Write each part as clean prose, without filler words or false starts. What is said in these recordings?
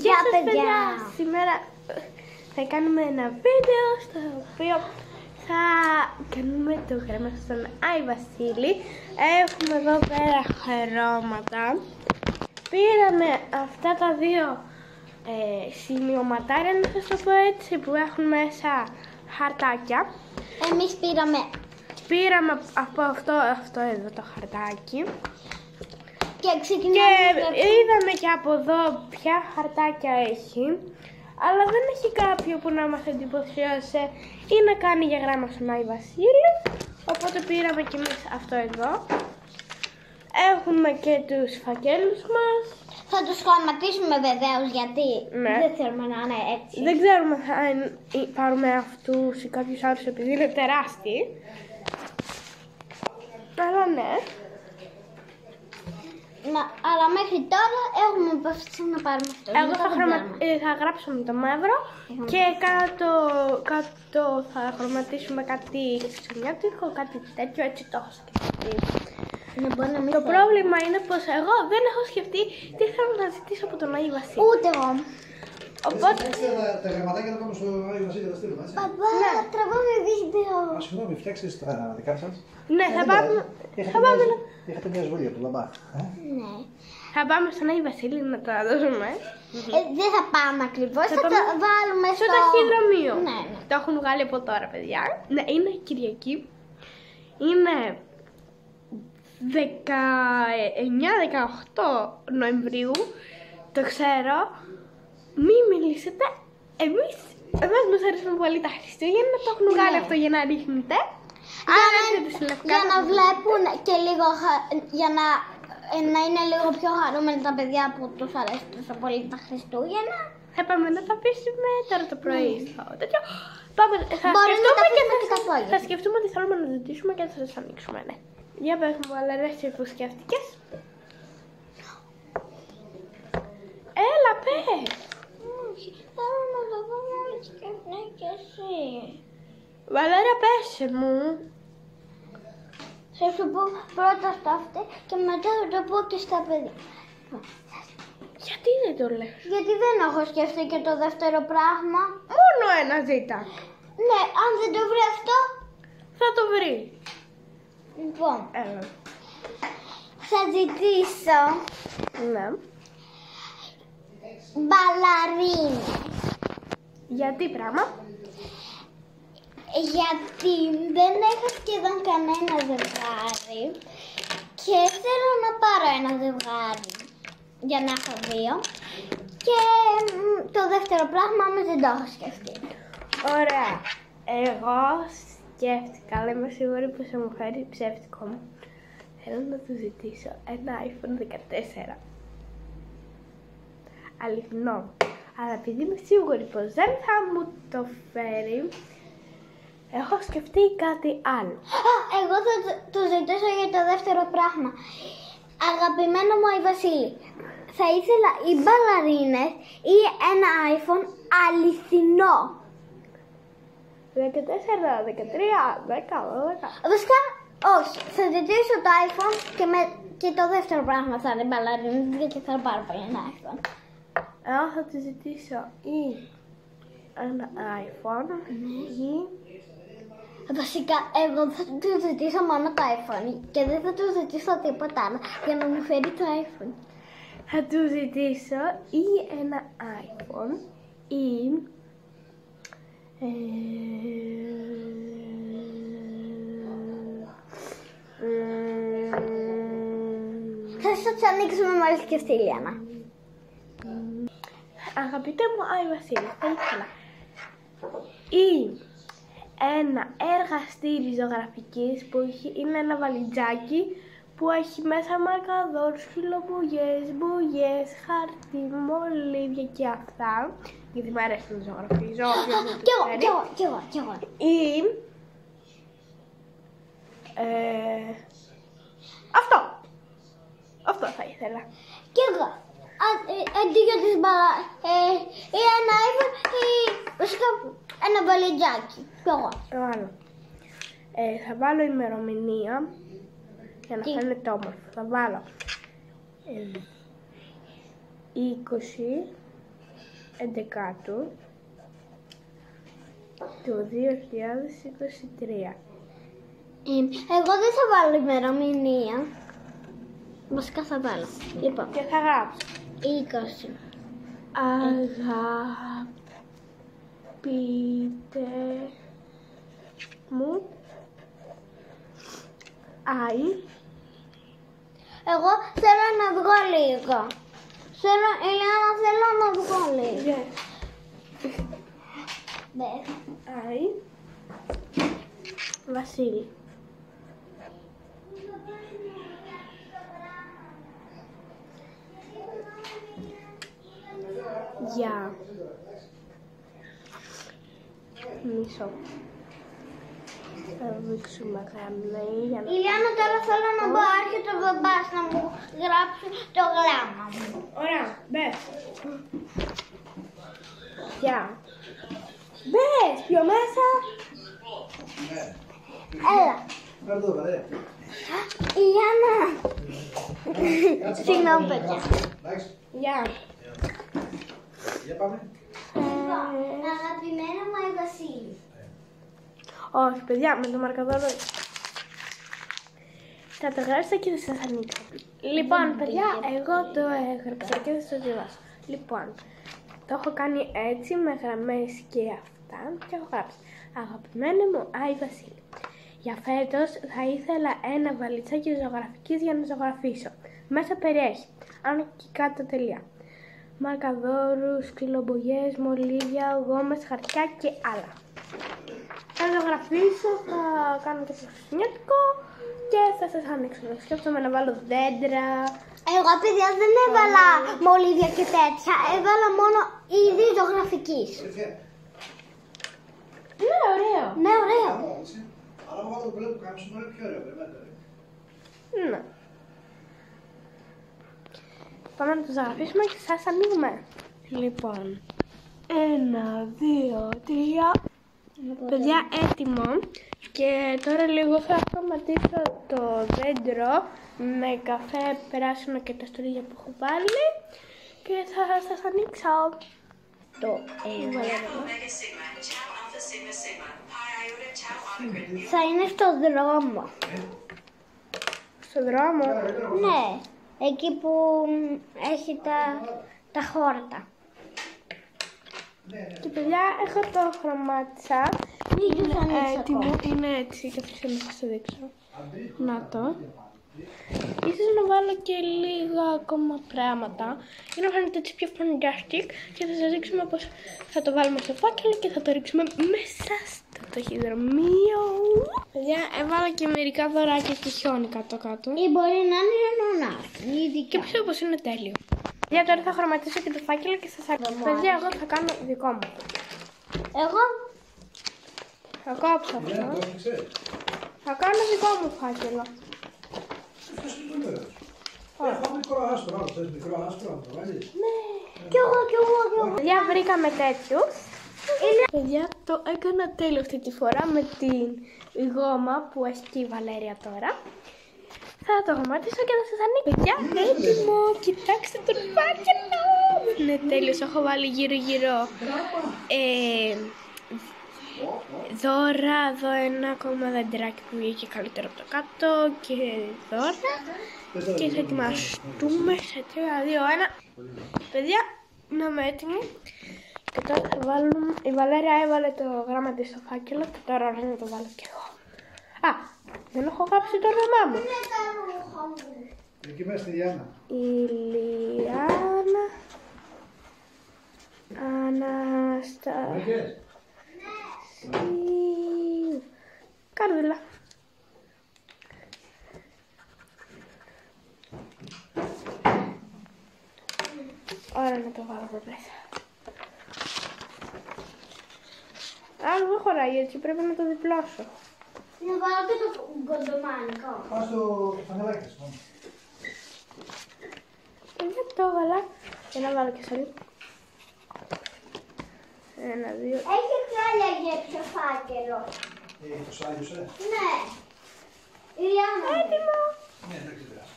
Γεια σας παιδιά! Σήμερα θα κάνουμε ένα βίντεο στο οποίο θα κάνουμε το γράμμα στον Άι Βασίλη. Έχουμε εδώ πέρα χρώματα. Πήραμε αυτά τα δύο σημειωματάρια, να σας το πω έτσι, που έχουν μέσα χαρτάκια. Εμείς πήραμε από αυτό εδώ το χαρτάκι. Και είδαμε και από εδώ ποια χαρτάκια έχει, αλλά δεν έχει κάποιο που να μας εντυπωσιάσει ή να κάνει για γράμμα στον Άι Βασίλη, οπότε πήραμε και εμείς αυτό εδώ. Έχουμε και τους φακέλους μας. Θα τους χρωματίσουμε βεβαίως, γιατί δεν θέλουμε να είναι έτσι. Δεν ξέρουμε αν πάρουμε αυτούς ή κάποιους άλλους επειδή είναι τεράστιοι, αλλά ναι. Αλλά μέχρι τώρα έχουμε αποφασίσει να πάρουμε αυτό. Εγώ θα γράψω με το μαύρο και κάτω θα χρωματίσουμε κάτι ξενιάτικο, κάτι τέτοιο, έτσι το έχω σκεφτεί. Το πρόβλημα είναι πως εγώ δεν έχω σκεφτεί τι θέλω να ζητήσω από τον Άι Βασίλη. Ούτε εγώ. Οπότε... Τα γραμματάκια να πάμε στο Άι Βασίλη, τα στείλουμε, έτσι. Παπά, τραβάμε βίντεο. Συγγνώμη, φτιάξεις τα δικά σας. Ναι, θα πάμε... Είχατε μια εισβολή από τον μπαμπά. Ναι. Θα πάμε στον Άι Βασίλη να τα δώσουμε. Δεν θα πάμε ακριβώς, θα τα βάλουμε στο ταχυδρομείο. Ναι. Το έχουν βγάλει από τώρα, παιδιά. Ναι, είναι Κυριακή. Είναι 19-18 Νοεμβρίου. Το ξέρω. Μην μιλήσετε. Εμείς μας αρέσουν πολύ τα Χριστούγεννα. Το έχουν βγάλει αυτό για να ρίχνετε. Για να βλέπουν και λίγο, για να είναι λίγο πιο χαρούμενοι τα παιδιά που τους αρέσει τόσο πολύ τα Χριστούγεννα. Θα πάμε να τα πείσουμε τώρα το πρωί στο τέτοιο. Θα σκεφτούμε τι θέλουμε να ζητήσουμε και θα σας ανοίξουμε, ναι. Για πες μου, αλλά ρε εσύ που σκέφτηκες. Έλα, πες. Όχι, θέλω να το πω μόλις και ναι και εσύ. Βαλέρα, πέσε μου. Θα σου πω πρώτα στα αυτή και μετά θα το πω και στα παιδιά. Γιατί δεν το λες? Γιατί δεν έχω σκεφτεί και το δεύτερο πράγμα. Μόνο ένα ζήτα. Ναι, αν δεν το βρει αυτό, θα το βρει. Λοιπόν, θα ζητήσω μπαλαρίνες. Γιατί πράγμα? Γιατί δεν έχω σχεδόν κανένα ζευγάρι και θέλω να πάρω ένα ζευγάρι για να έχω δύο. Και το δεύτερο πράγμα όμως δεν το έχω σκεφτεί. Ωραία. Εγώ σκέφτηκα, αλλά είμαι σίγουρη πως θα μου φέρει ψεύτικο μου. Θέλω να του ζητήσω ένα iPhone 14. Αληθινό. Αλλά επειδή είμαι σίγουρη πως δεν θα μου το φέρει, έχω σκεφτεί κάτι άλλο. Εγώ θα του ζητήσω για το δεύτερο πράγμα. Αγαπημένο μου Άι Βασίλη, θα ήθελα οι μπαλαρίνες ή ένα iPhone αληθινό. 14, 13, 10, 12. Βασικά, όχι. Θα ζητήσω το iPhone και το δεύτερο πράγμα θα είναι μπαλαρίνες, γιατί θα πάρω πολύ ένα iPhone. Εγώ θα του ζητήσω ή ένα iPhone ή... Βασικά, εγώ θα του ζητήσω μόνο το iPhone και δεν θα του ζητήσω τίποτα άλλο για να μου φέρει το iPhone. Θα του ζητήσω ή ένα iPhone ή... Θα σας ανοίξουμε μόλις και στη Λιάννα. Αγαπητέ μου Άι Βασίλη, θα ήθελα ή ένα εργαστήρι ζωγραφικής που είναι ένα βαλιτζάκι που έχει μέσα μαρκαδόρους, χυλοπουγιές, μπουγιές, χαρτί, μολύβια και αυτά, γιατί μου αρέσουν οι ζωγραφίες. Κι εγώ. Ή αυτό θα ήθελα. Κι εγώ. Αντί για τις ή ένα iPhone ή βασικά ένα βαλιτζάκι. Κι εγώ. Θα βάλω ημερομηνία για να φαίνεται όμορφο. Θα βάλω 20 11ου του 2023. Εγώ δεν θα βάλω ημερομηνία. Βασικά θα βάλω. Λοιπόν, Και θα γράψω 20. Αγαπητέ μου, Εγώ θέλω να βγω λίγο. Ηλιάνα, θέλω να βγω λίγο. Μπες. Βασίλη. Γεια. Μισό. Θα δείξουμε γραμμή για να... Ηλιάνα, τώρα θέλω να μπω. Άρχεται ο μπαμπάς να μου γράψει το γράμμα μου. Ωραία, μπες. Γεια. Μπες, πιο μέσα. Έλα. Πάρ' το, ρε. Ηλιάνα. Συγγνώμη, παιδιά. Εντάξει, Γεια. για πάμε. Αγαπημένα μου η Βασίλη. Όχι, παιδιά, με το μαρκαδόρο. Θα το γράψω και θα σας ανοίξω. Λοιπόν, παιδιά, εγώ το έγραψα και θα σας διαβάσω. Λοιπόν, το έχω κάνει έτσι με γραμμές και αυτά και έχω γράψει. Αγαπημένη μου Άι Βασίλη, για φέτος θα ήθελα ένα βαλιτσάκι ζωγραφικής για να ζωγραφίσω. Μέσα περιέχει, άνω και κάτω τελεία, μαρκαδόρους, ξυλομπογιές, μολύβια, γόμες, χαρτιά και άλλα. Θα ζωγραφίσω, θα κάνω και το χριστουγεννιάτικο και θα σας ανοίξω. Σκέφτομαι να βάλω δέντρα. Εγώ, παιδιά, δεν έβαλα μολύβια και τέτοια. Έβαλα μόνο είδη ζωγραφικής. Ναι, ωραίο. Ναι, ωραίο. Αλλά εγώ το βλέπω κάποιος είναι πιο ωραίο, περιμένετε. Ναι. Πάμε να το ζωγραφίσουμε και σας ανοίγουμε. Λοιπόν, 1, 2, 3. Παιδιά, έτοιμο. Και τώρα λίγο θα χρωματίσω το δέντρο με καφέ πράσινο και τα στολίδια που έχω βάλει και θα σας ανοίξω το Θα είναι στο δρόμο. στο δρόμο. Ναι, εκεί που έχει τα χόρτα. Και παιδιά, έχω το χρωμάτισα. Μην τους ανοίξω Έτοιμο, ακόμα. είναι έτσι και αφήστε να σας το δείξω. Να το. Ίσως να βάλω και λίγα ακόμα πράγματα για να φαίνεται έτσι πιο fantastic και θα σας δείξουμε πως θα το βάλουμε στο φάκελο και θα το ρίξουμε μέσα στο ταχυδρομείο. Παιδιά, έβαλα και μερικά δωράκια και χιόνι κάτω-κάτω. Ή μπορεί να είναι νονάκι. Και πιστεύω πως είναι τέλειο. Για τώρα θα χρωματίσω και το φάκελο και σας άκουσα. Παιδιά, εγώ θα κάνω δικό μου. Εγώ Θα κόψω αυτό. Το έφτιαξες. Θα κάνω δικό μου φάκελο. Αυτός είναι πολύ ωραίος. Έχω μικρό άσπρο, άλλο θες μικρό άσπρο, να το βάζεις. κι εγώ. Παιδιά, βρήκαμε τέτοιους. Παιδιά, το έκανα τέλειο αυτή τη φορά με την γόμα που έχει και η Βαλέρια τώρα. Θα το χρωματίσω και θα σας ανοίξω. Παιδιά, έτοιμο! Κοιτάξτε τον φάκελο! Είναι τέλειος, έχω βάλει γύρω-γύρω δώρα, εδώ ένα ακόμα δεντράκι που βγήκε καλύτερο από το κάτω και δώρα. Και θα ετοιμαστούμε σε 3, 2, 1. Παιδιά, να είμαι έτοιμη. Και τώρα θα βάλουμε. Η Βαλέρια έβαλε το γράμμα της στο φάκελο και τώρα ωραία να το βάλω κι εγώ. Α, δεν έχω γράψει το όνομά μου. Εκεί μέσα στη Διάννα. Ηλιάνα Αναστασίου. Βρήκες. Καρδούλα. Ωραία να το βάλω από μέσα. Άλλο δεν χωράει έτσι, πρέπει να το διπλώσω. Να βάλω και το κοντομάνικο. Πας στο φανελάκι σου. Για το έβαλα και να βάλω και σε λίγο. 1, 2. Έχει χάλια γέψιο φάκελο. Το σάγιωσε. Ναι. Ηλιάνα. Έτοιμο. Ναι, εντάξει, πειράζει.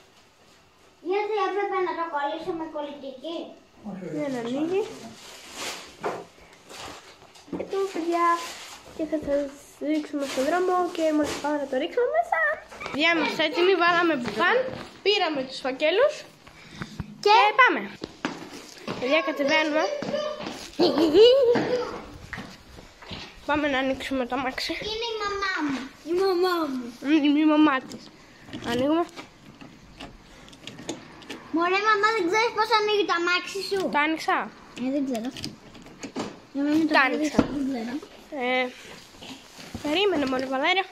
Γιατί έπρεπε να το κολλήσω με κολλητική. Όχι, όχι. Δεν ανοίγει. παιδιά, και θα σας ρίξουμε στον δρόμο και μόλις πάμε να το ρίξουμε μέσα. Παιδιά, είμαστε έτοιμοι, βάλαμε μπουφάν, πήραμε τους φακέλους και πάμε. Παιδιά, κατεβαίνουμε. Πάμε να ανοίξουμε το αμάξι. Είναι η μαμά μου. Η μαμά μου. Η μαμά της. Ανοίγουμε. Μωρέ μαμά, δεν ξέρεις πώς ανοίγει το αμάξι σου. Το άνοιξα. Δεν ξέρω. Το άνοιξα. Δεν ξέρω. Περίμενε μωρέ Βαλέρια.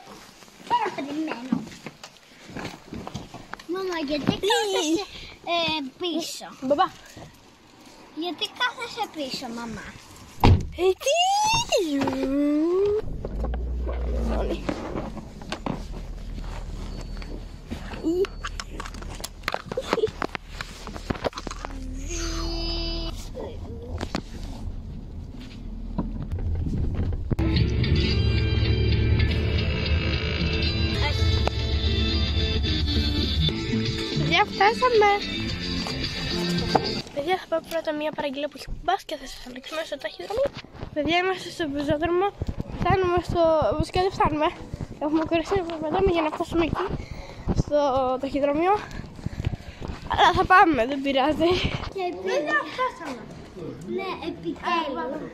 Τώρα περιμένω. Μαμά, γιατί κάθεσαι πίσω. Μπαμπά. Γιατί κάθεσαι πίσω, μαμά. Τι. Παιδιά, φτάσαμε. Παιδιά, θα πάω πρώτα μια παραγγελία που έχει μπας και θα σας ανοίξουμε στο ταχυδρομείο. Παιδιά, είμαστε στο πεζόδρομο. Φτάνουμε στο... Βασικά δεν φτάνουμε. Έχουμε κοριστεί να για να φτάσουμε εκεί, στο ταχυδρομείο. Αλλά θα πάμε, δεν πειράζει. Και παιδιά, φτάσαμε. Ναι, επιτέλους.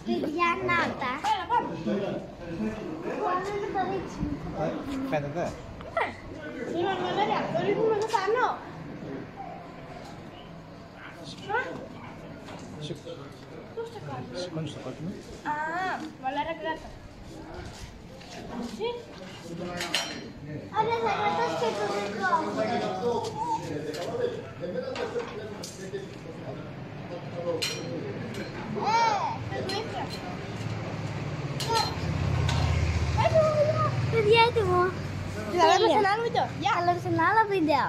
Παιδιά, να τα. Πάμε να το ρίξουμε. Φαίνεται. Σήμερα, Βαλέρια, το ρίχνουμε εδώ πάνω. Πώς το κάνεις? Σηκώνεις το κόκκινο. Α, Βαλέρια, κράτα. Εσύ. Άρα θα κρατάς και το δικό μου. Παιδιά, έτοιμο. Θα λέμε σε ένα άλλο βίντεο. Θα λέμε σε ένα άλλο βίντεο.